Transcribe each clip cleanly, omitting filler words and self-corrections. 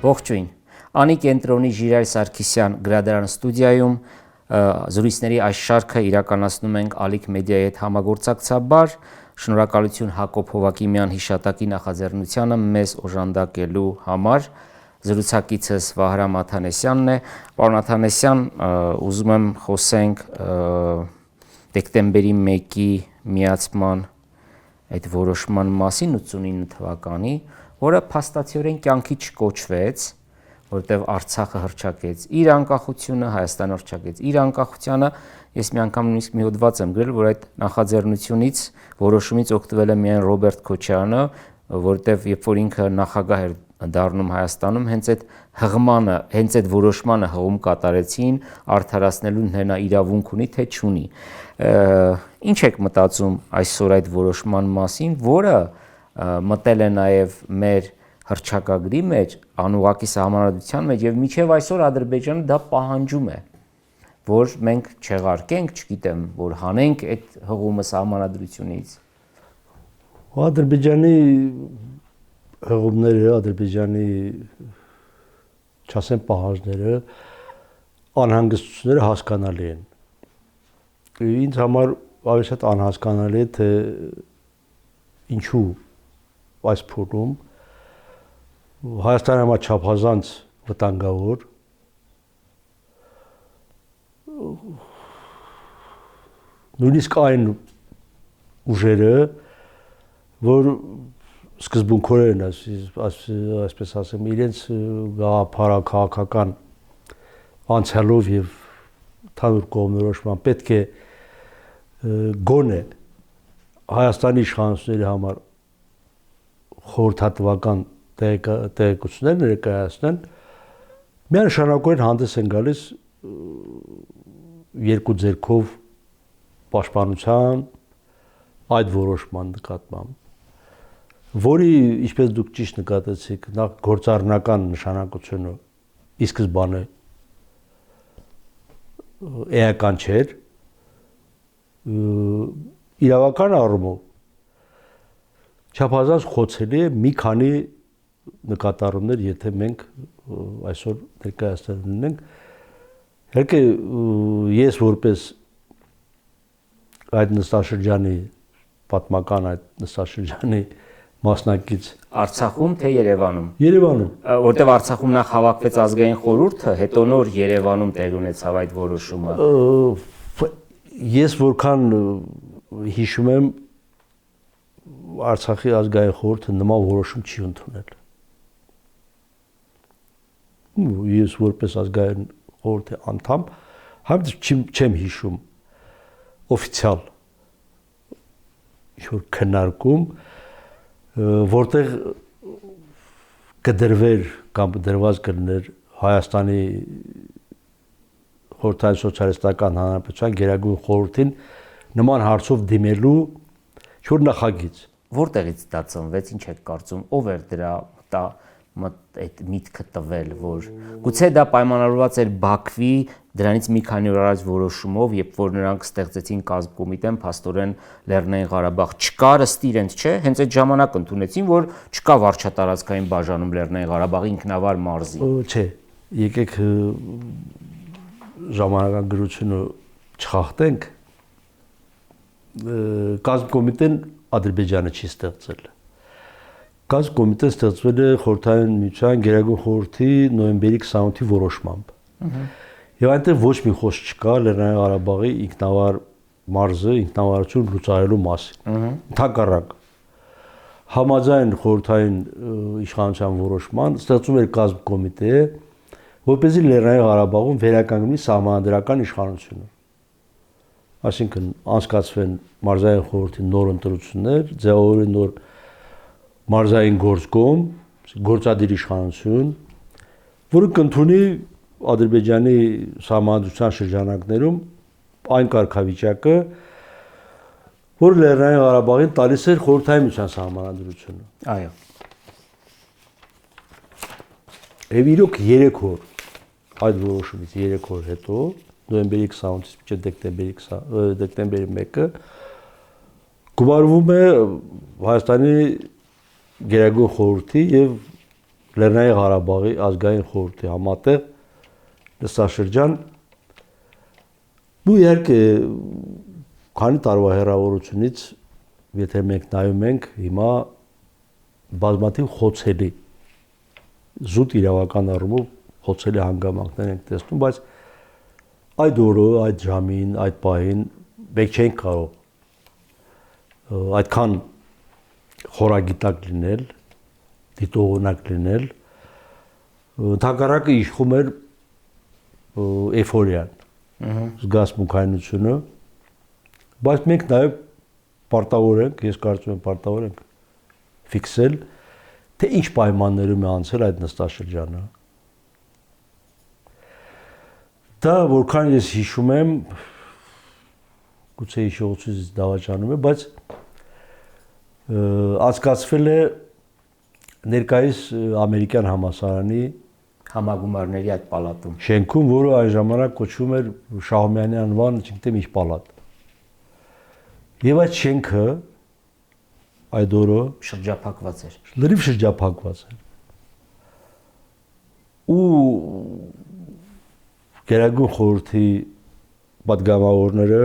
Ողջույն։ Անի կենտրոնի Ժիրայր Սարգսյան գրադարան ստուդիայում զրույցների այս շարքը իրականացնում ենք Ալիք մեդիայի հետ համագործակցաբար։ Շնորհակալություն Հակոբ Հովակիմյան հիշատակի նախաձեռնությանը մեզ օժանդակելու համար։ Զրուցակիցս Վահրամ Աթանեսյանն է։ Պարոն Աթանեսյան, ուզում եմ խոսենք դեկտեմբերի 1-ի միացման այդ որոշման մասին 89 թվականի, որը փաստացիորեն կյանքի չկոչվեց, որտեղ Արցախը հռչակեց իր անկախությունը, Հայաստանը հռչակեց իր անկախությանը։ Ես մի անգամ նույնիսկ մի հոդված եմ գրել, որ այդ նախաձեռնությունից որոշումից օգտվել է միայն Ռոբերտ Քոչարյանը, որտեղ երբ որ ինքը նախագահ էր դառնում Հայաստանում, հենց այդ հղմանը, հենց այդ որոշմանը հղում կատարեցին, արդարացնելու նա իրավունք ունի, թե չունի։ Ինչ եք մտածում այսօր այդ որոշման մասին, որը մտել է նաև մեր հռչակագրի մեջ, անուղղակի սահմանադրության մեջ, եւ մինչեւ այսօր Ադրբեջանը դա պահանջում է, որ մենք չեղարկենք, չգիտեմ, որ հանենք այդ հղումը սահմանադրությունից։ Ադրբեջանի հղումները, Ադրբեջանի չասեմ պահանջները, անհանգստությունները հասկանալի են։ Ինձ համար ավելի շատ անհասկանալի է, թե ինչու այս փուլում Հայաստանը համար չափազանց վտանգավոր նույնիսկ այն ուժերը, որ սկզբունքորեն այսպես ասեմ, իրենց գաղափարաքաղաքական անցյալով եւ թանուր կողմնորոշման պետք է գոնե Հայաստանի իշխանությունների համար խորհրդատվական տեղեկություններ ներկայացնեն, միանշանակորեն հանդես են գալիս երկու ձեռքով պաշտպանության այդ որոշման նկատմամբ, որի, ինչպես դուք ճիշտ նկատեցիք, նախ գործառնական նշանակությունը ի սկզբանե էական չէր, իրավական առումով չափազանց խոցելի է մի քանի նկատառումներ, եթե մենք այսօր ներկայացնել ունենք։ Իհարկե ես որպես այդ նստաշրջանի պատմական այդ նստաշրջանի մասնակից Արցախում թե Երևանում։ Երևանում, որտեղ Արցախում նախ հավաքվեց ազգային խորհուրդը, հետո նոր Երևանում տեղի ունեցավ այդ որոշումը։ Ես որքան հիշում եմ, Արցախի ազգային խորհուրդը նման որոշում չի ընդունել։ Ես որպես ազգային խորհրդի անդամ չեմ հիշում օֆիցիալ ինչ-որ քննարկում, որտեղ կդրվեր կամ դրված կլներ Հայաստանի Խորհրդային սոցիալիստական հանրապետության գերագույն խորհրդին նման հարցով դիմելու ինչ-որ նախագիծ։ Որտեղից դա ծնվեց, ինչ եք կարծում, ով էր դրա այդ միտքը տվել, որ գուցե դա պայմանավորված էր Բաքվի դրանից մի քանի օր առաջ որոշումով, երբ որ նրանք ստեղծեցին կազմկոմիտեն, փաստորեն Լեռնային Ղարաբաղ չկար, ըստ իրենց, չէ, հենց այդ ժամանակ ընդունեցին, որ չկա վարչատարածքային բաժանում Լեռնային Ղարաբաղի ինքնավար մարզի։ Չէ, եկեք ժամանակագրությունը չխախտենք, կազմկոմիտեն Ադրբեջանը չի ստեղծել։ Կազմկոմիտեն ստեղծվել է Խորհրդային Միության Գերագույն խորհրդի նոյեմբերի 28-ի որոշմամբ։ Եվ այնտեղ ոչ մի խոսք չկա Լեռնային Ղարաբաղի ինքնավար մարզը ինքնավարություն լուծարելու մասին։ Ընդհակառակ համաձայն խորհրդային իշխանության որոշման ստեղծում էր կազմկոմիտե, որպեսզի Լեռնային Ղարաբաղում վերականգնվի սահմանադրական իշխանությունը։ Այսինքն անցկացվեն մարզային խորհրդի նոր ընտրություններ, ձևավորվի նոր մարզային գործկոմ, գործադիր իշխանություն, որը կընդունի Ադրբեջանի սահմանադրության շրջանակներում այն կարգավիճակը, որ Լեռնային Ղարաբաղին տալիս էր Խորհրդային Միության սահմանադրությունը։ Այո։ Եվ իրոք 3 օր այդ որոշումից 3 օր հետո, նոյեմբերի 28-ից մինչև դեկտեմբերի 1-ը գումարվում է Հայաստանի Գերագույն խորհրդի եւ Լեռնային Ղարաբաղի ազգային խորհրդի համատեղ նստաշրջան ու իհարկե քանի տարվա հեռավորությունից եթե մենք նայում ենք հիմա բազմաթիվ խոցելի զուտ իրավական առումով խոցելի հանգամանքներ ենք տեսնում, բայց այդ օրը, այդ ժամին, այդ պահին մենք չենք կարող այդքան խորագիտակ լինել, դիտողունակ լինել, ընդհակառակը իշխում էր էյֆորիան, զգացմունքայնությունը, բայց մենք նաև պարտավոր ենք, ես կարծում եմ պարտավոր ենք ֆիքսել, թե ինչ պայմաններում է անցել այդ նստաշրջանը։ Դա որքան ես հիշում եմ, գուցե հիշողությունից դավաճանում է, բայց անցկացվել է ներկայիս ամերիկյան համալսարանի Համագումարների այդ պալատում շենքում, որը այն ժամանակ կոչվում էր Շահումյանի անվան, չգիտեմ ինչ պալատ։ Եվ այդ շենքը այդ օրը շրջափակված էր։ լրիվ շրջափակված էր։ Ու Գերագույն խորհրդի պատգամավորները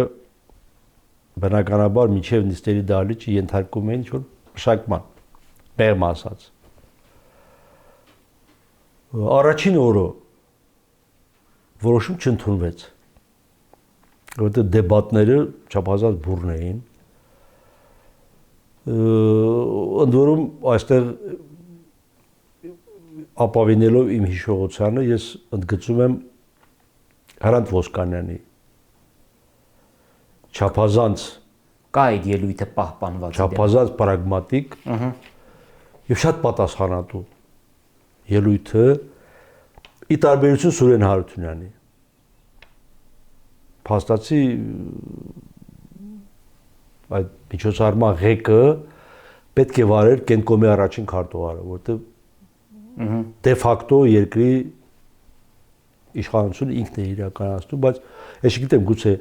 բնականաբար միջև նիստերի դահլիճը ենթարկում էին ինչ-որ մշակման, բեղմ ասած։ Առաջին օրը որոշում չընդունվեց, որտեղ դեբատները չափազանց բուռն էին։ Ընդ որում այստեղ ապավինելով իմ հիշողությանը ես ընդգծում եմ Հրանտ Ոսկանյանի չափազանց կա այդ ելույթը պահպանված չափազանց պրագմատիկ եւ շատ պատասխանատու ելույթը ի տարբերություն Սուրեն Հարությունյանի փաստացի այդ միջոցառման ղեկը պետք է վարեր Կենտկոմի առաջին քարտուղարը, որտեղ դե ֆակտո երկրի իշխանությունը ինքն է իրականացնում, բայց ես չգիտեմ գուցե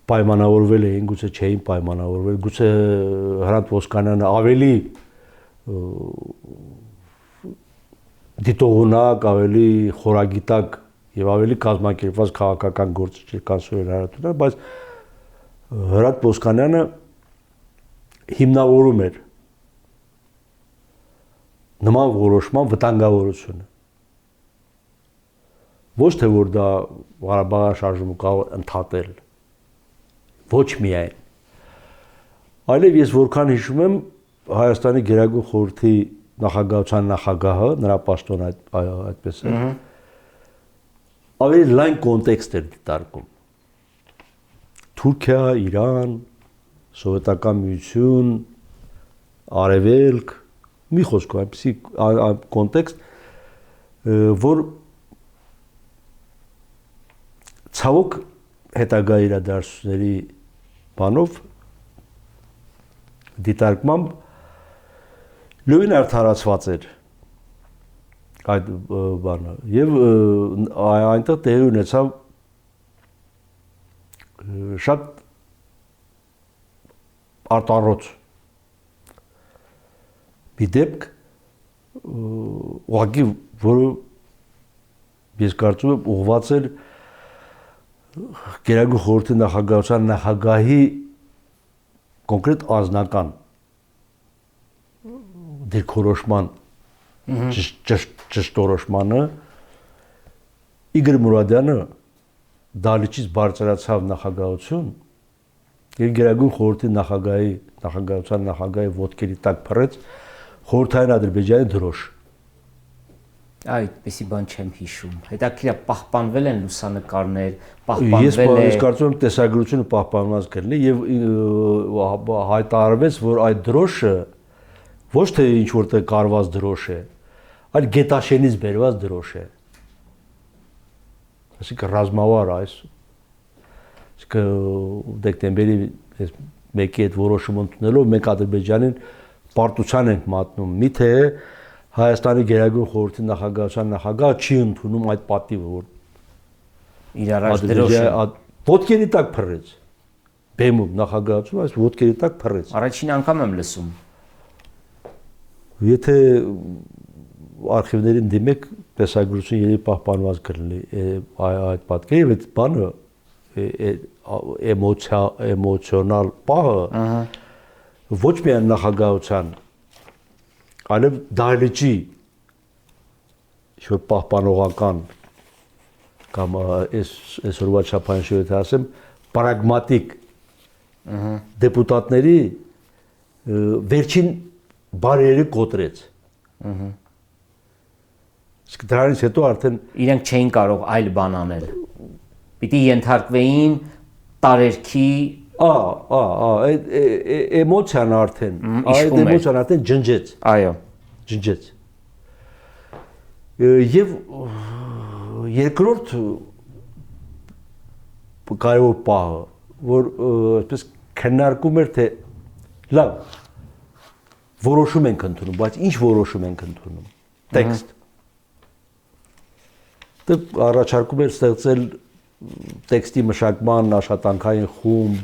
պայմանավորվել էին, գուցե չէին պայմանավորվել, գուցե Հրանտ Ոսկանյանը ավելի դիտողունակ, ավելի խորագիտակ եւ ավելի կազմակերպված քաղաքական գործիչ կան Սուրեն Հարությունյանը, բայց Հրանտ Ոսկանյանը հիմնավորում էր նման որոշման վտանգավորությունը։ Ոչ թե որ դա Ղարաբաղյան շարժումը կարող ընդհատել, ոչ միայն, այլև ես որքան հիշում եմ Հայաստանի Գերագույն խորհրդի նախագահության նախագահը, նրա պաշտոնը այդպես է, ավելի լայն կոնտեքստ էր դիտարկում։ Թուրքիա, Իրան, Սովետական միություն, Արևելք, մի խոսքով այնպեսի կոնտեքստ, որ ցավոք հետագա իրադարձությունների բանով դիտարկմամբ լույն արդարացված էր այդ բանը եւ այնտեղ տեղի ունեցավ շատ արտառոց մի դեպք ուղղակի որը ես կարծում եմ ուղղված էր Գերագույն խորհրդի նախագահության նախագահի կոնկրետ անձնական դիրքորոշման ճշտորոշմանը Իգոր Մուրադյանը դահլիճից բարձրացավ նախագահություն եւ Գերագույն խորհրդի նախագահության նախագահի ոտքերի տակ փռեց խորհրդային Ադրբեջանի դրոշ։ Այդպեսի բան չեմ հիշում։ Հետաքրքիր է պահպանվել են լուսանկարներ, պահպանվել է։ Ես կարծում եմ տեսագրությունը պահպանված կլինի եւ հայտարարվեց, որ այդ դրոշը ոչ թե ինչ որտեղ կարված դրոշ է, այլ գետաշենից բերված դրոշ է։ Այսինքն ռազմավար այս դեկտեմբերի 1-ի այդ որոշումը ընդունելով մենք Ադրբեջանին պարտության ենք մատնում, միթե Հայաստանի Գերագույն խորհրդի նախագահության նախագահը չի ընդունում այդ պատիվը, որ իր առաջ դրոշը ոտքերի տակ փռեց։ Բեմում նախագահություն այս ոտքերի տակ փռեց։ Առաջին անգամ եմ լսում։ Եթե արխիվներին դիմեք տեսագրություն ելի պահպանված կլինի այդ պատկերը եւ այդ բանը էմոցիոնալ պահը ոչ միայն նախագահության այլև դահլիճի ինչ-որ պահպանողական կամ այսօրվա չափանիշով ասեմ պրագմատիկ դեպուտատների վերջին բարերը կոտրեց։ Իսկ դրանից հետո արդեն իրենք չէին կարող այլ բան անել։ Պիտի ենթարկվեին տարերքի այդ էմոցիան արդեն ջնջեց։ Այո։ Ջնջեց։ Եվ երկրորդ կարևոր պահը, որ այսպես քննարկում էր թե լավ որոշում ենք ընդունում, բայց ինչ որոշում ենք ընդունում։ Տեքստ։ Դե առաջարկում էր ստեղծել տեքստի մշակման աշխատանքային խումբ,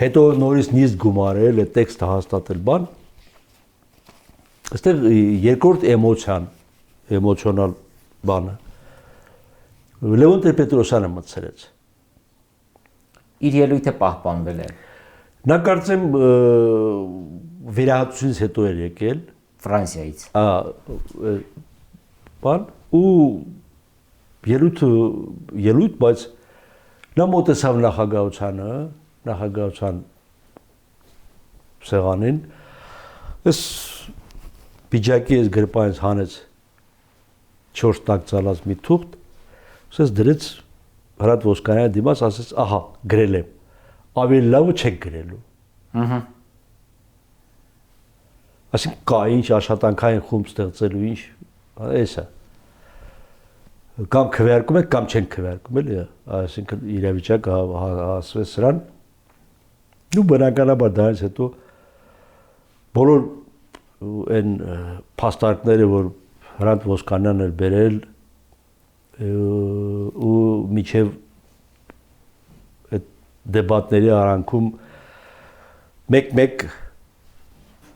հետո նորից նիստ գումարել, այդ տեքստը հաստատել բան։ Այստեղ երկրորդ էմոցիոնալ բանը Լևոն Տեր-Պետրոսյանը մտցրեց։ Իր ելույթը պահպանվել է։ Նա կարծեմ վերահատությունից հետո էր եկել Ֆրանսիայից։ Բան ու ելույթ, բայց նա մոտեցավ նախագահության սեղանին, այս պիջակի այս գրպանից հանեց 4 տակ ծալած մի թուղթ, ասես դրեց Հրատ Ոսկանյանի դիմաց, ասեց, ահա, գրել եմ, ավելի լավը չեք գրելու։ Այսինքն կա ինչ աշխատանքային խումբ ստեղծելու ինչ, էսա։ Կամ քվեարկում եք, կամ չեն քվեարկում, էլի, այսինքն իրավիճակը հասվեց սրան։ Ու բնականաբար դրանից հետո բոլոր այն փաստարկները, որ Հրանտ Ոսկանյանն էր բերել ու միջև այդ դեբատների արանքում մեկ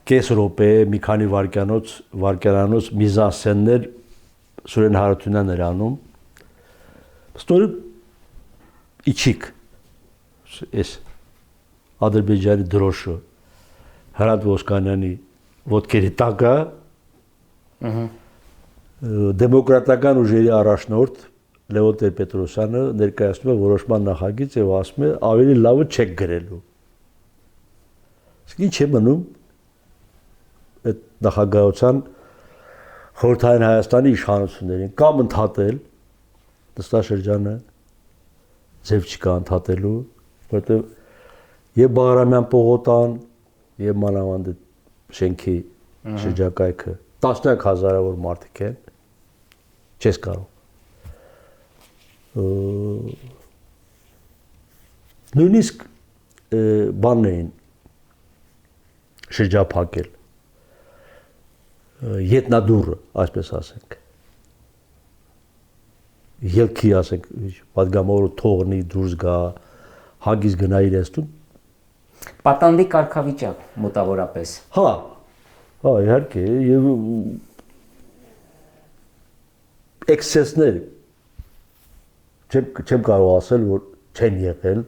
կես րոպե, մի քանի վայրկյանանոց միզանսցեններ Սուրեն Հարությունյանն էր անում։ Ստորը իջիկ էս Ադրբեջանի դրոշը Հրանտ Ոսկանյանի ոտքերի տակը դեմոկրատական ուժերի առաջնորդ Լևոն Տեր-Պետրոսյանը ներկայացնում է որոշման նախագիծ եւ ասում է ավելի լավը չեք գրելու։ Իսկ ինչ է մնում այդ նախագահության խորհրդային Հայաստանի իշխանություններին կամ ընդհատել նստաշրջանը ձև չկա ընդհատելու, որտեղ եւ Բաղրամյան պողոտան եւ մանավանդ շենքի շրջակայքը տասնյակ հազարավոր մարդիկ են, չես կարող։ Նույնիսկ բանն էին շրջափակել, ետնադուռը, այսպես ասենք, ելքի ասենք, պատգամավորը թողնի դուրս գա, հագիս գնա իրենց տուն։ Պատանդի կարգավիճակ մոտավորապես։ Հա, իհարկե, եւ էքսեսներ չեմ կարող ասել, որ չեն եղել,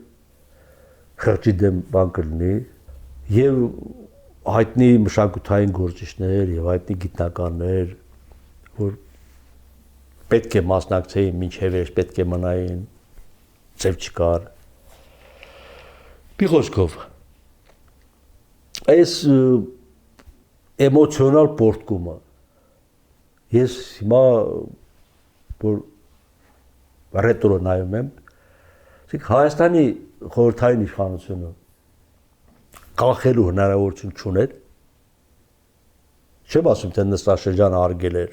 խղճի դեմ բան կլինի, եւ հայտնի մշակութային գործիչներ եւ հայտնի գիտնականներ, որ պետք է մասնակցեին մինչև էս պետք է մնային, ծև չկար։ Մի խոսքով, այս էմոցիոնալ պորտկումը, ես հիմա, որ ռետրո նայում եմ, Հայաստանի խորհրդային իշխանությունը կանխելու հնարավորություն չուներ, չեմ ասում, թե նստաշրջանը արգել էր,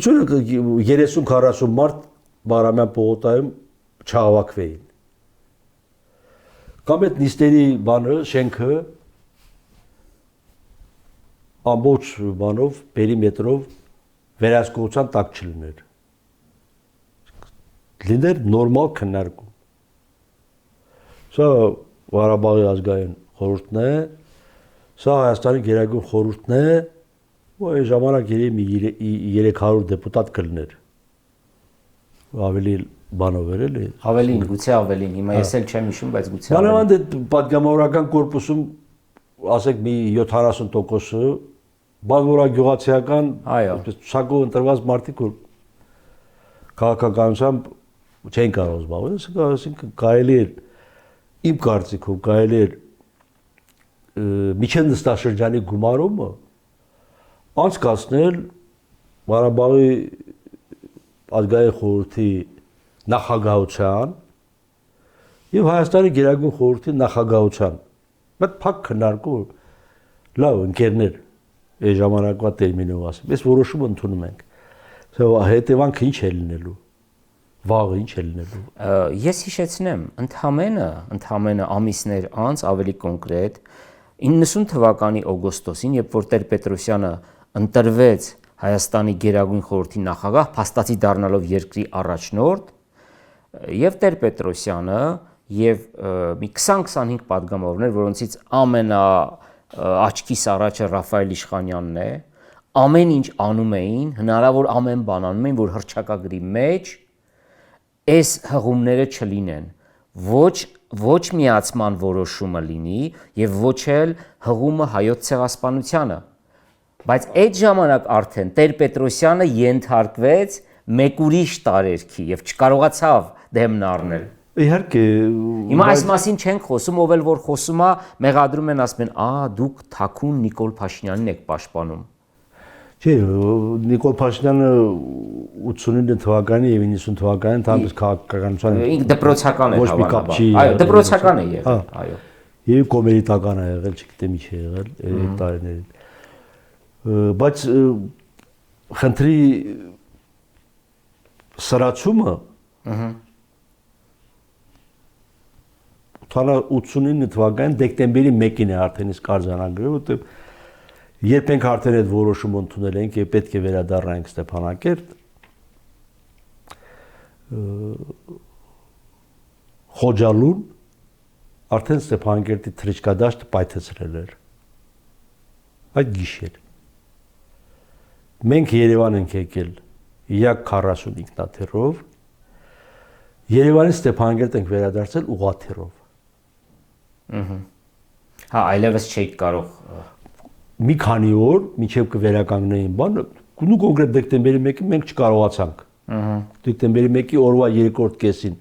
30-40 մարդ Բաղրամյան պողոտայում չհավաքվեին, կամ այդ նիստերի բանը, շենքը ամբողջ բանով, պերիմետրով վերահսկողության տակ չլիներ, լիներ նորմալ քննարկում։ Սա Ղարաբաղի ազգային խորհուրդն է, սա Հայաստանի գերագույն խորհուրդն է, Ու այն ժամանակ երևի 300 դեպուտատ կլներ։ Ավելի բանով էր էլի։ Ավելին, գուցե ավելին, հիմա ես էլ չեմ հիշում, բայց գուցե ավելին։ Մանավանդ պատգամավորական կորպուսում ասեք մի 70%-ը բանվորագյուղացիական, այսպես ցուցակով ընտրված մարդիկ որ քաղաքականությամբ չեն կարող զբաղվել, այսինքն կարելի է իմ կարծիքով կարելի է միջին նստաշրջանի գումարումը անցկացնել Ղարաբաղի ազգային խորհրդի նախագահության եւ Հայաստանի Գերագույն խորհրդի նախագահության մոտ փակ քննարկում լավ ընկերներ այս ժամանակվա տերմինով ասեմ այս որոշումը ընդունում ենք հետևանքը ինչ է լինելու վաղը ինչ է լինելու ես հիշեցնեմ ընդհանրապես ամիսներ անց ավելի կոնկրետ 90 թվականի օգոստոսին երբ որ Տեր-Պետրոսյանը ընտրվեց Հայաստանի Գերագույն խորհրդի նախագահ փաստացի դառնալով երկրի առաջնորդ եւ Տեր-Պետրոսյանը եւ մի 20-25 падգամավորներ որոնցից աչքիս առաջը Ռաֆայել Իշխանյանն է ամեն ինչ անում էին հնարավոր ամեն բան անում էին որ հռչակագրի մեջ այս հղումները չլինեն ոչ միացման որոշումը լինի եւ ոչ էլ հղումը հայոց ցեղասպանությանը բայց այդ ժամանակ արդեն Տեր-Պետրոսյանը ենթարկվեց մեկ ուրիշ տարերքի եւ չկարողացավ դեմն առնել իհարկե հիմա այս մասին չենք խոսում ով էլ որ խոսում է մեղադրում են ասում են դուք թաքուն Նիկոլ Փաշինյանին եք պաշտպանում Չէ Նիկոլ Փաշինյանը 89 թվականի եւ 90 թվականին թամից քաղաքականության դպրոցական է ոչ մի կապ չի այո դպրոցական է եղել այո եւ կոմերիտական է եղել չգիտեմ ինչ է եղել այդ տարիներին բայց խնդրի սրացումը 89 թվականին դեկտեմբերի 1-ին է արդեն իսկ արձանագրել, որտեղ երբ ենք արդեն այդ որոշումը ընդունել ենք եւ պետք է վերադառնանք Ստեփանակերտ, Խոջալուն արդեն Ստեփանակերտի թրիչկադաշտը պայթեցրել էր։ Այդ գիշեր մենք Երևան ենք եկել Յակ 40 ինքնաթիռով, Երևանից Ստեփանակերտ ենք վերադարձել ուղղաթիռով։ Հա, այլևս չէիք կարող մի քանի օր մինչև կվերականգնեին բանը, ու կոնկրետ դեկտեմբերի 1-ին մենք չկարողացանք։ Դեկտեմբերի 1-ի օրվա երկրորդ կեսին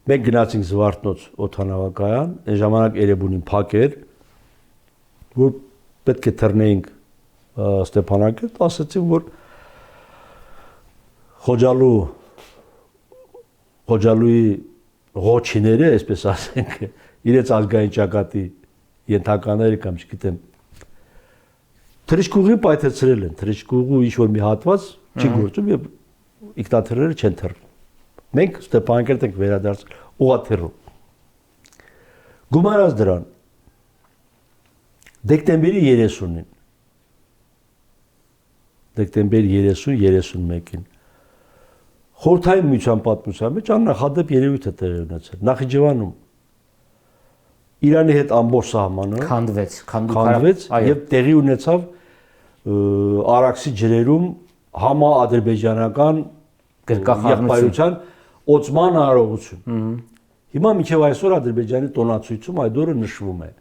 մենք գնացինք Զվարթնոց օդանավակայան, այն ժամանակ Էրեբունին փակ էր, որ պետք է թռնեինք Ստեփանակերտ, ասացին, որ Խոջալուի ղոչիները, այսպես ասենք, իրենց ազգային ճակատի ենթականները կամ չգիտեմ թրիչկուղի պայթեցրել են, թրիչկուղու ինչ-որ մի հատված չի գործում եւ ինքնաթիռները չեն թռնում։ Մենք Ստեփանակերտ ենք վերադարձել ուղղաթիռով։ Գումարած դրան դեկտեմբերի 30-ին դեկտեմբերի 30-31-ին Խորհրդային միության պատմության մեջ աննախադեպ երևույթ է տեղի ունեցել։ Նախիջևանում Իրանի հետ ամբողջ սահմանը քանդվեց եւ տեղի ունեցավ Արաքսի ջրերում համաադրբեջանական եղբայրության օծման արարողություն։ Հիմա մինչև այսօր Ադրբեջանի տոնացույցում այդ օրը նշվում է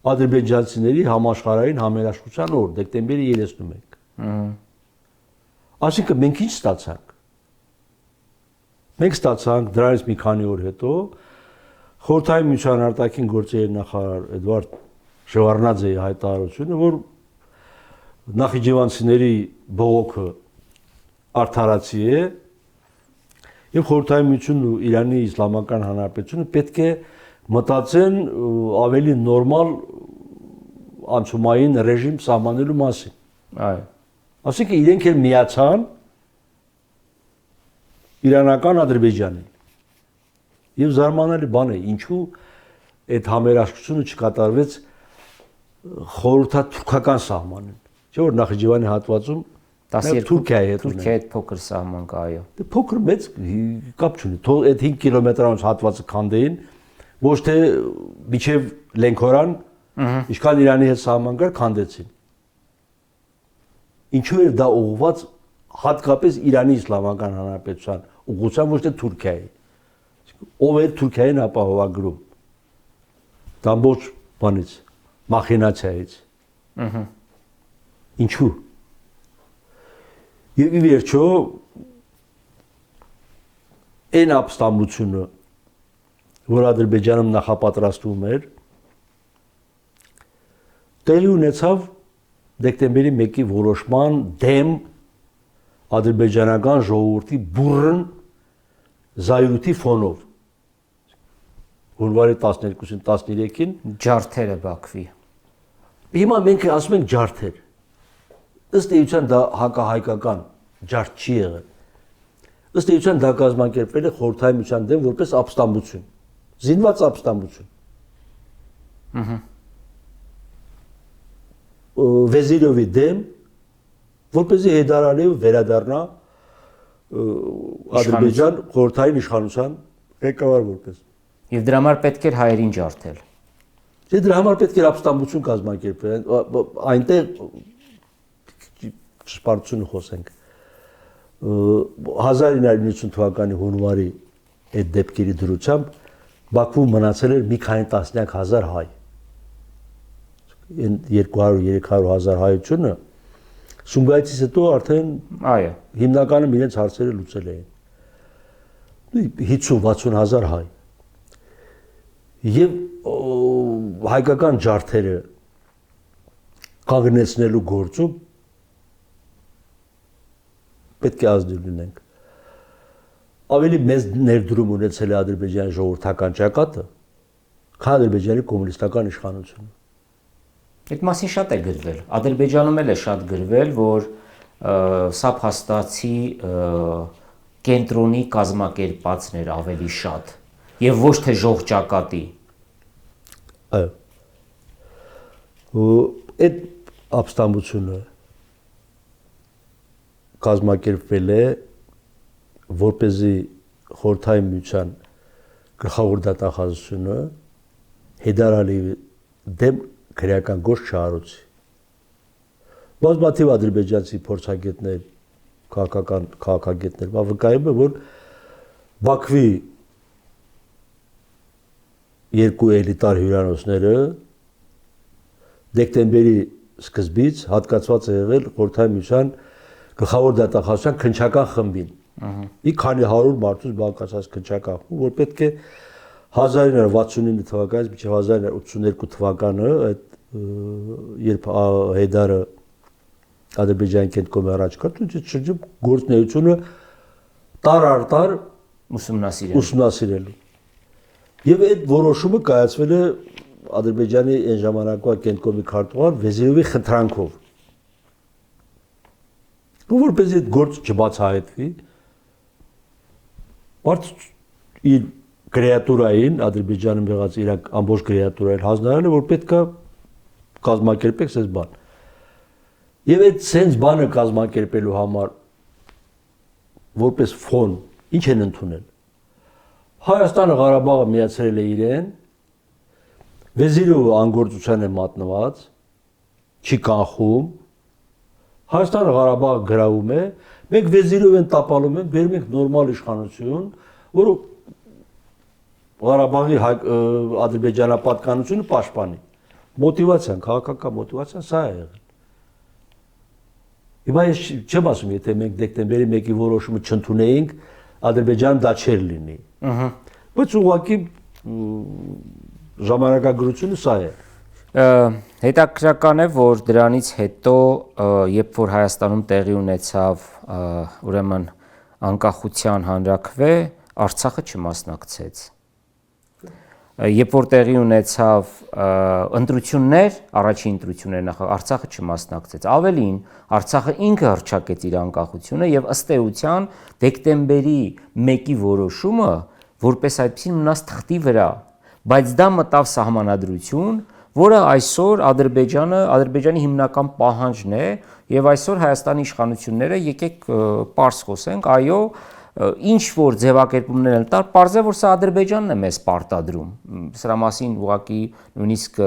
ադրբեջանցիների համաշխարհային համերաշխության օր, դեկտեմբերի 31։ Այսինքն մենք ինչ ստացանք։ Մենք ստացանք դրանից մի քանի օր հետո Խորհրդային միության արտաքին գործերի նախարար Էդվարդ Շևարդնաձեի հայտարարությունը, որ նախիջևանցիների բողոքը արդարացի է եւ Խորհրդային միությունն ու Իրանի Իսլամական Հանրապետությունը պետք է մտածեն ավելի նորմալ անցումային ռեժիմ սահմանելու մասին։ Այո։ Այսինքն իրենք էլ միացան իրանական Ադրբեջանին։ Եվ զարմանալի բան է, ինչու այդ համերաշխությունը չկատարվեց խորհրդաթուրքական սահմանին։ Չէ՞ որ Նախիջևանի հատվածում Թուրքիայի հետ փոքր սահման կա, այո։ Դե փոքր մեծ կապ չունի։ Թող այդ 5 կիլոմետրանոց հատվածը քանդեին, ոչ թե միջև Լենքորան, ինչքան Իրանի հետ սահման կար, քանդեցին։ ինչու էր դա ուղղված հատկապես Իրանի Իսլամական Հանրապետության ուղղությամբ, ոչ թե Թուրքիայի։ Ով էր Թուրքիային ապահովագրում։ Դա ամբողջ բանից, մախինացիայից։ Ինչու։ Եվ ի վերջո այն ապստամբությունը, որ Ադրբեջանում նախապատրաստվում էր, տեղի ունեցավ դեկտեմբերի 1-ի որոշման դեմ ադրբեջանական ժողովրդի բուռն զայրույթի ֆոնով։ Հունվարի 12-ին 13-ին ջարդերը Բաքվի։ Հիմա մենք ասում ենք ջարդեր։ Ըստ էության դա հակահայկական ջարդ չի եղել։ Ըստ էության դա կազմակերպվել է Խորհրդային Միության դեմ որպես ապստամբություն, զինված ապստամբություն։ Վեզիրովի դեմ, որպեսզի Հեյդար Ալիևը վերադառնա Ադրբեջան խորհրդային իշխանության ղեկավար որպես։ Եվ դրա համար պետք էր հայերին ջարդել։ Դրա համար պետք էր ապստամբություն կազմակերպել, այնտեղ ճշմարտությունը խոսենք։ 1990 թվականի հունվարի այդ դեպքերի դրությամբ Բաքվում մնացել էր մի քանի տասնյակ հազար հայ։ Այն 200-300 հազար հայությունը Սումգայիցից հետո արդեն այո հիմնականում իրենց հարցերը լուծել էին 50-60 հազար հայ եւ հայկական ջարդերը կանգնեցնելու գործում պետք է ազդել լինենք ավելի մեծ ներդրում ունեցել է Ադրբեջանի ժողովրդական ճակատը քան Ադրբեջանի կոմունիստական իշխանությունը։ Այդ մասին շատ է գրվել։ Ադրբեջանում էլ է շատ գրվել, որ սա փաստացի կենտրոնի կազմակերպածներ ավելի շատ եւ ոչ թե ժողջակատի։ Այո։ Այդ ապստամբությունը կազմակերպվել է որպեսզի Խորհրդային Միության գլխավոր դատախազությունը Հեյդար Ալիևի դեմ քրեական գործ չարուցի։ Բազմաթիվ ադրբեջանցի փորձագետներ, քաղաքագետներ վկայում են, որ Բաքվի երկու էլիտար հյուրանոցները դեկտեմբերի սկզբից հատկացված է եղել Խորհրդային Միության գլխավոր դատախազության քննչական խմբին։ Մի քանի 100 մարդուց բաղկացած քննչական խումբ, որ պետք է 1969 թվականից մինչև 1982 թվականը այդ երբ Հեյդարը Ադրբեջանի կենտրոնում առաջ կա, այդ շրջում գործունեությունը տար առ տար ուսումնասիրելու։ Եվ այդ որոշումը կայացվել է Ադրբեջանի այն ժամանակվա կենտրոնի քարտուղար Վեզիրովի խնդրանքով։ Ու որպեսզի այդ գործը չբացահայտվի, մարդ իր կրեատուրային Ադրբեջանում եղած իր ամբողջ կրեատուրային հանձնարարել է, որ պետքա կազմակերպեք այս բան։ Եվ այդ sense բանը կազմակերպելու համար որպես ֆոն ինչ են ընդունել։ Հայաստանը Ղարաբաղը միացրել է իրեն, Վեզիրովը անգործության է մատնված, չի կանխում, Հայաստանը Ղարաբաղը գրավում է, մենք Վեզիրով են տապալում ենք, բերում ենք նորմալ իշխանություն, որը Ղարաբաղի ադրբեջանապատկանությունը պաշտպանի։ Մոտիվացիան, քաղաքական մոտիվացիան սա է եղել։ Հիմա ես չեմ ասում, եթե մենք դեկտեմբերի 1-ի որոշումը չընդունեինք, Ադրբեջանը դա չէր լինի։ Բայց ուղղակի ժամանակագրությունը սա է։ Հետաքրքրական է, որ դրանից հետո, երբ որ Հայաստանում տեղի ունեցավ ուրեմն անկախության հանրաքվե, Արցախը չմասնակցեց։ Երբ որ տեղի ունեցավ ընտրություններ, առաջին ընտրություններ Արցախը չմասնակցեց։ Ավելին, Արցախը ինքը հռչակեց իր անկախությունը եւ ըստ էության դեկտեմբերի 1-ի որոշումը որպես այդպեսին մնաց թղթի վրա, բայց դա մտավ սահմանադրություն, որը այսօր Ադրբեջանի հիմնական պահանջն է եւ այսօր Հայաստանի իշխանությունները եկեք պարզ խոսենք, այո, ինչ որ ձևակերպումներ են տար, պարզ է, որ սա Ադրբեջանն է մեզ պարտադրում։ Սրա մասին ուղղակի նույնիսկ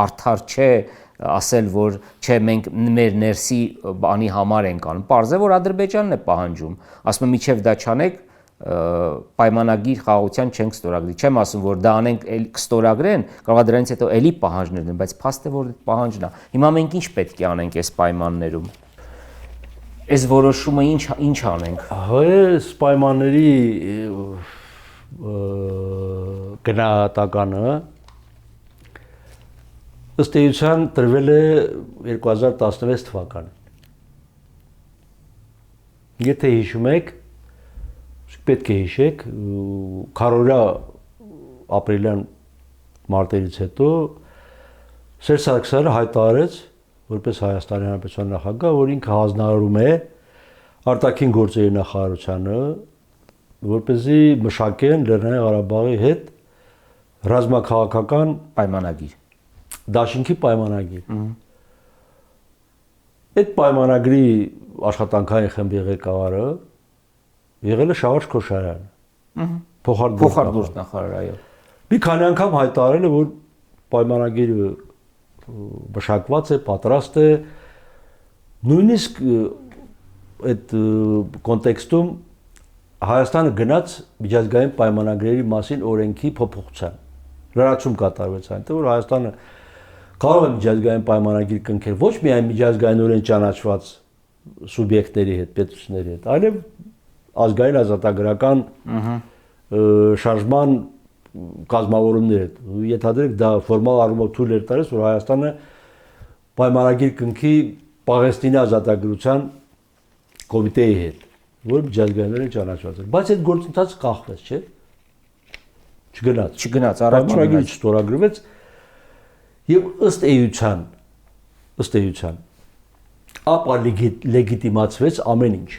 արդար չէ ասել, որ չէ, մենք մեր ներսի բանի համար ենք անում։ Պարզ է, որ Ադրբեջանն է պահանջում։ Ասում եմ, միջև դա չանեք, պայմանագիր խաղաղության չենք ստորագրի։ Չեմ ասում, որ դա անենք, կստորագրեն, կարող է դրանից հետո էլի պահանջներ լինեն, բայց փաստ է, որ պահանջն է։ Հիմա մենք ինչ պետք է անենք այս պայմաններում։ Այս որոշումը ինչ անենք։ Այս պայմանների գնահատականը ըստ էության տրվել է 2016 թվականին։ Եթե հիշում եք, պետք է հիշեք, քարորյա ապրիլյան մարտերից հետո Սերժ Սարգսյանը հայտարարեց, որպես Հայաստանի Հանրապետության նախագահ, որ ինքը հանձնարարում է արտաքին գործերի նախարարությանը, որպեսզի մշակեն Լեռնային Ղարաբաղի հետ ռազմաքաղաքական պայմանագիր, դաշինքի պայմանագիր։ Այդ պայմանագրի աշխատանքային խմբի ղեկավարը եղել է Շավարժ Քոշարյանը։ Փոխարդորդ նախարար, այո։ Մի քանի անգամ հայտարարել է, որ պայմանագիրը մշակված է, պատրաստ է, նույնիսկ այդ կոնտեքստում Հայաստանը գնաց միջազգային պայմանագրերի մասին օրենքի փոփոխության։ Լրացում կատարվեց այնտեղ, որ Հայաստանը կարող է միջազգային պայմանագիր կնքել ոչ միայն միջազգայինորեն ճանաչված սուբյեկտների հետ, պետությունների հետ, այլև ազգային ազատագրական շարժման կազմավորումներ հետ։ Ենթադրեք, դա ֆորմալ առումով թույլ էր տալիս, որ Հայաստանը պայմանագիր կնքի Պաղեստինի ազատագրության կոմիտեի հետ, որ միջազգայինորեն ճանաչված էր։ Բայց այդ գործընթացը կախվեց, չէ՞։ Չգնաց, պայմանագիրը չստորագրվեց եւ ըստ էության ապա լեգիտիմացվեց ամեն ինչ։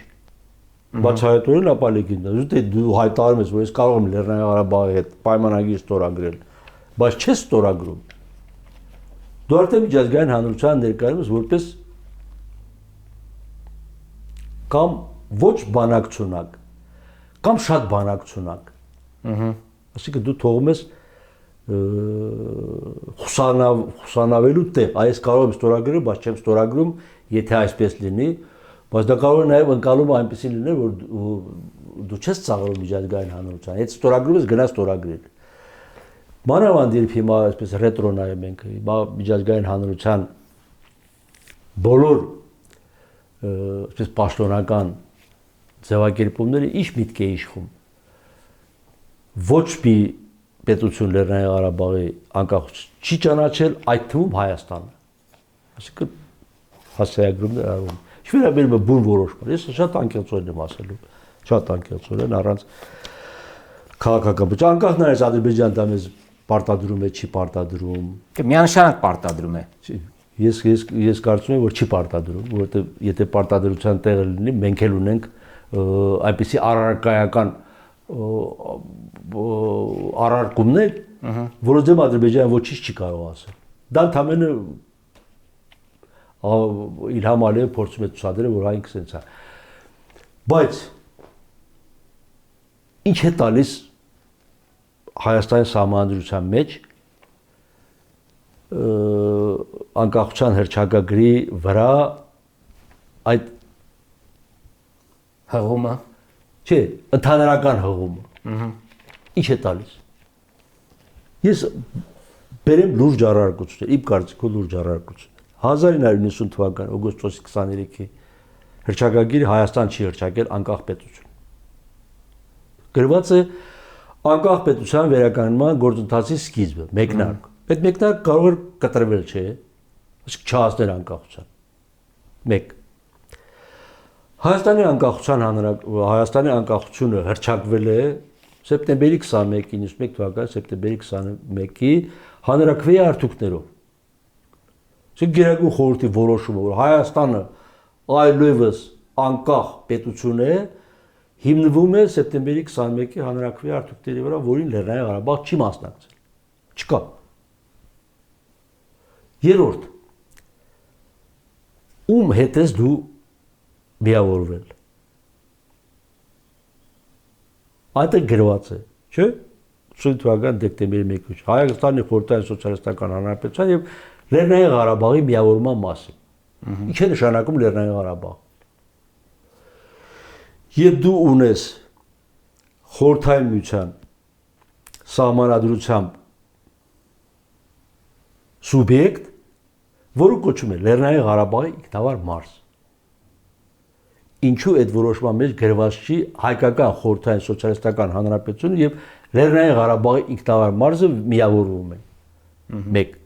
Բացահայտորեն ապա լեգիտիմացվեց, դու հայտարարում ես, որ ես կարող եմ Լեռնային Ղարաբաղի հետ պայմանագիր ստորագրել, բայց չես ստորագրում։ Դու արդեն միջազգային հանրության ներկայանում ես որպես կամ ոչ բանակցունակ, կամ շատ բանակցունակ։ Այսինքն դու թողում ես խուսանավելու տեղ, այս կարող եմ ստորագրել, բայց չեմ ստորագրում, եթե այսպես լինի, բայց դա կարող է նաև ընկալումը այնպեսին լինել, որ դու չես ծաղրում միջազգային հանրության, հետ ստորագրում ես գնա ստորագրել։ Մանավանդ երբ հիմա այսպես ռետրո նայում ենք, հիմա միջազգային հանրության բոլոր այսպես պաշտոնական ձևակերպումները ինչ միտք է իշխում։ Ոչ մի պետություն Լեռնային Ղարաբաղի անկախություն չի ճանաչել, այդ թվում Հայաստանը։ Այսինքն հասարակագրումներ արվում։ Չվերաբերում է բուն որոշման։ Ես շատ անկեղծորեն եմ ասելու, շատ անկեղծորեն առանց քաղաքական։ Անկախ նայած Ադրբեջանը դա մեզ պարտադրում է, չի պարտադրում։ Միանշանակ պարտադրում է։ Ես կարծում եմ, որ չի պարտադրում, որովհետև եթե պարտադրության տեղը լինի, մենք էլ ունենք այնպիսի առարկայական առարկումներ, որոնց դեմ Ադրբեջանը ոչինչ չի կարող ասել։ Դա ընդամենը Իլհամ Ալիևը փորձում է ցուցադրել, որ այն քսենց է։ Բայց ինչ է տալիս Հայաստանի սահմանադրության մեջ անկախության հռչակագրի վրա այդ հղումը, չէ, ընդհանրական հղումը։ Ինչ է տալիս։ Ես բերեմ լուրջ առարկություններ, իմ կարծիքով լուրջ առարկություններ։ 1990 թվականի օգոստոսի 23-ի հռչակագիրը Հայաստան չի հռչակել անկախ պետություն։ Գրված է անկախ պետության վերականգնման գործընթացի սկիզբը, մեկնարկ։ Այդ մեկնարկը կարող է կտրվել, չէ՞, այսինքն չհասնել անկախության։ 1 Հայաստանի անկախությունը հռչակվել է սեպտեմբերի 21-ի 91 թվականի սեպտեմբերի 21-ի հանրաքվեի արդյունքներով։ Իսկ Գերագույն խորհրդի որոշումը, որ Հայաստանը այլևս անկախ պետություն է, հիմնվում է սեպտեմբերի 21-ի հանրաքվեի արդյունքների վրա, որին Լեռնային Ղարաբաղ չի մասնակցել։ Չկա։ Երրորդ, ում հետ ես դու միավորվել։ Այդտեղ գրված է, չէ՞, 80 թվականի դեկտեմբերի 1-ից Հայաստանի Խորհրդային Սոցիալիստական Հանրապետության եւ Լեռնային Ղարաբաղի միավորման մասին։ Ինչ է նշանակում Լեռնային Ղարաբաղ։ Երբ դու ունես խորհրդային միության սահմանադրությամբ սուբյեկտ, որը կոչվում է Լեռնային Ղարաբաղի ինքնավար մարզ։ Ինչու այդ որոշման մեջ գրված չի հայկական խորհրդային սոցիալիստական հանրապետությունը եւ Լեռնային Ղարաբաղի ինքնավար մարզը միավորվում են։ 1.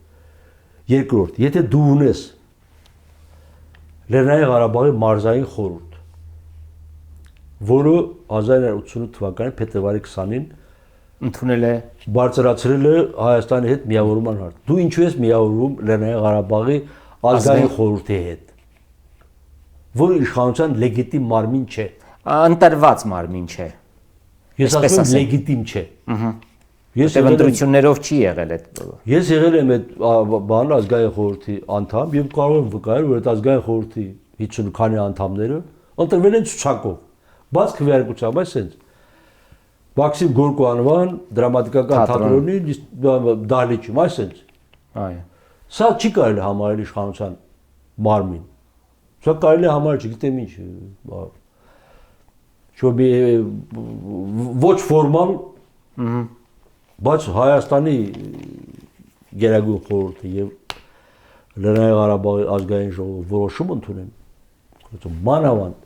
Երկրորդ, եթե դու ունես Լեռնային Ղարաբաղի մարզային խորհուրդ, որը 1988 թվականի փետրվարի 20-ին ընդունել է բարձրացրել է Հայաստանի հետ միավորման հարց։ Դու ինչու ես միավորվում Լեռնային Ղարաբաղի ազգային խորհրդի հետ, որը իշխանության լեգիտիմ մարմին չէ։ Ընտրված մարմին չէ։ Ես ասում եմ լեգիտիմ չէ։ Ես ընտրություններով չի եղել այդ։ Ես եղել եմ այդ բան ազգային խորհրդի անդամ եւ կարող եմ վկայել, որ այդ ազգային խորհրդի 50 քանի անդամները ընտրվել են ցուցակով։ Բաց քվեարկությամբ, այսինքն Մաքսիմ Գորկու անվան դրամատիկական թատրոնի դահլիճում, այսինքն։ Այո։ Սա չի կարելի համարել իշխանության մարմին։ Սա կարելի է համարել, չգիտեմ ինչ, ոչ ֆորմալ, բայց Հայաստանի Գերագույն խորհուրդը եւ Լեռնային Ղարաբաղի ազգային ժողովը որոշում ընդունեն։ Մանավանդ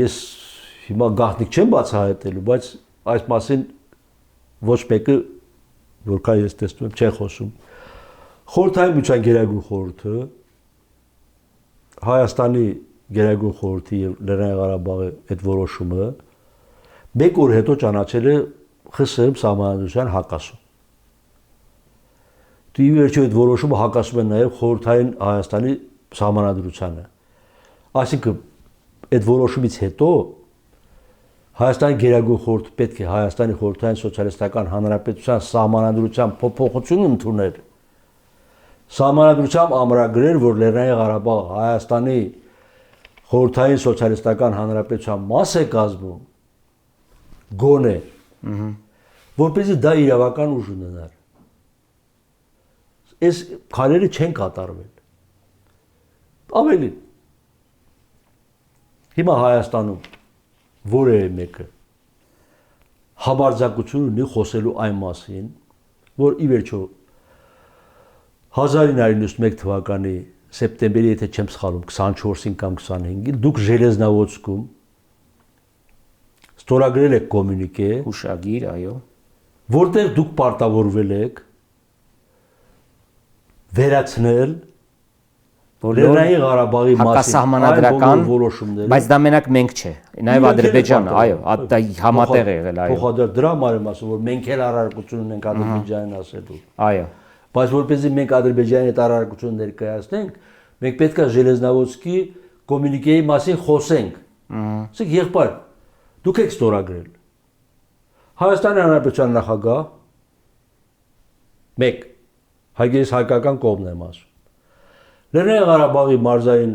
ես հիմա գաղտնիք չեմ բացահայտելու, բայց այս մասին ոչ մեկը, որքան ես տեսնում եմ, չեն խոսում։ Խորհրդային միության Գերագույն խորհուրդը Հայաստանի Գերագույն խորհրդի եւ Լեռնային Ղարաբաղի այդ որոշումը 1 օր հետո ճանաչել է ԽՍՀՄ սահմանադրության հակասում։ Դու ի վերջո այդ որոշումը հակասում է նաեւ խորհրդային Հայաստանի սահմանադրությանը։ Այսինքն այդ որոշումից հետո Հայաստանի Գերագույն խորհուրդը պետք է Հայաստանի խորհրդային սոցիալիստական հանրապետության սահմանադրության փոփոխություն ընդուներ։ Սահմանադրությամբ ամրագրեր, որ Լեռնային Ղարաբաղը Հայաստանի խորհրդային սոցիալիստական հանրապետության մաս է կազմում, գոնե, որպեսզի դա իրավական ուժ ունենար։ Այս քայլերը չեն կատարվել։ Ավելին, հիմա Հայաստանում որևէ մեկը համարձակություն ունի խոսելու այն մասին, որ ի վերջո 1991 թվականի սեպտեմբերի, եթե չեմ սխալվում, 24-ին կամ 25-ին դուք Ժելեզնավոցկում ստորագրել եք կոմունիկե, հուշագիր, այո, որտեղ դուք պարտավորվել եք վերացնել Լեռնային Ղարաբաղի մասին հակասահմանադրական որոշումները, բայց դա մենակ մենք չէ, նաև Ադրբեջանը, այո, դա համատեղ է եղել, այո։ Փոխադարձ դրա համար եմ ասում, որ մենք էլ առարկություն ունենք Ադրբեջանին ասելու։ Այո։ Բայց որպեսզի մենք Ադրբեջանի հետ առարկություն ներկայացնենք, մենք պետք է Ժելեզնավոցկի կոմունիկեի մասին խոսենք։ Ասենք եղբայր, դուք եք ստորագրել։ Հայաստանի Հանրապետության նախագահ 1 հայգես հայկական կողմն եմ ասում։ Լեռնային Ղարաբաղի մարզային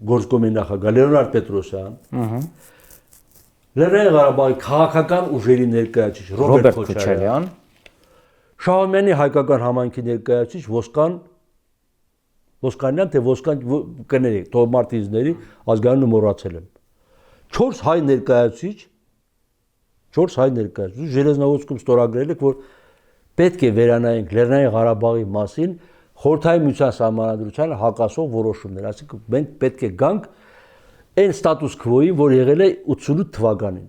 գործկոմի նախագահ Լեոնարդ Պետրոսյան, Լեռնային Ղարաբաղի քաղաքական ուժերի ներկայացուցիչ Ռոբերտ Քոչարյան, Շահումյանի հայկական համայնքի ներկայացուցիչ Ոսկանյան, թե Ոսկան կներեք, Թովմարտիզների ազգանունը մոռացել եմ։ 4 հայ ներկայացուցիչ Ժելեզնավոցկում ստորագրել եք, որ պետք է վերանայենք Լեռնային Ղարաբաղի մասին խորհրդային միության սահմանադրությանը հակասող որոշումներ, այսինքն մենք պետք է գանք այն ստատուս քվոյին, որ եղել է 88 թվականին։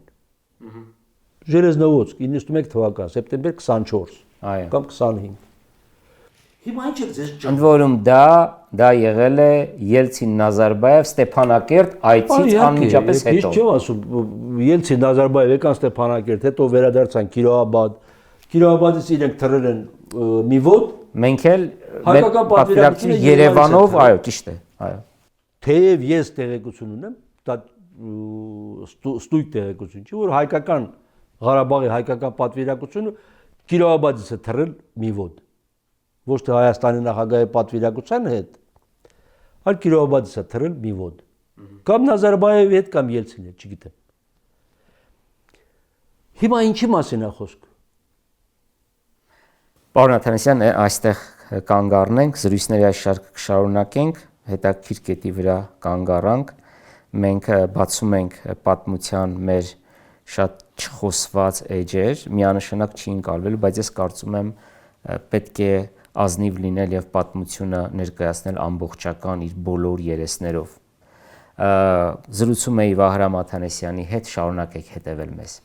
Ժելեզնավոցկ 91 թվական, սեպտեմբեր 24 կամ 25։ Հիմա ինչ է ձեզ Ընդ որում դա եղել է Ելցին-Նազարբաև Ստեփանակերտ այցից անմիջապես հետո։ Ես չեմ ասում Ելցին-Նազարբաև եկան Ստեփանակերտ, հետո վերադարձան Կիրովաբադ։ Կիրովաբադից իրենք թռել են մի ոտ։ Մենք էլ պատվիրակություն Երևանով, այո, ճիշտ է, այո։ Թեև ես տեղեկություն ունեմ, դա ստույգ տեղեկություն չի, որ հայկական Ղարաբաղի հայկական պատվիրակությունը Կիրովաբադից է թռել մի ոտ։ Ոչ թե Հայաստանի նախագահի պատվիրակության հետ, այլ Կիրովաբադից է թռել մի ոտ։ Կամ Նազարբաևի հետ, կամ Ելցինի հետ, չգիտեմ։ Հիմա ինչի մասին է խոսքը։ Պարոն Աթանասյան, այստեղ կանգ առնենք, զրույցների այս շարքը կշարունակենք, հետաքրքիր կետի վրա կանգ առանք։ Մենք բացում ենք պատմության մեր շատ չխոսված էջեր, միանշանակ չի ընկալվելու, բայց ես կարծում եմ պետք է ազնիվ լինել եւ պատմությունը ներկայացնել ամբողջական իր բոլոր երեսներով։ Զրուցում էի Վահրամ Աթանասյանի հետ, շարունակեք հետևել մեզ։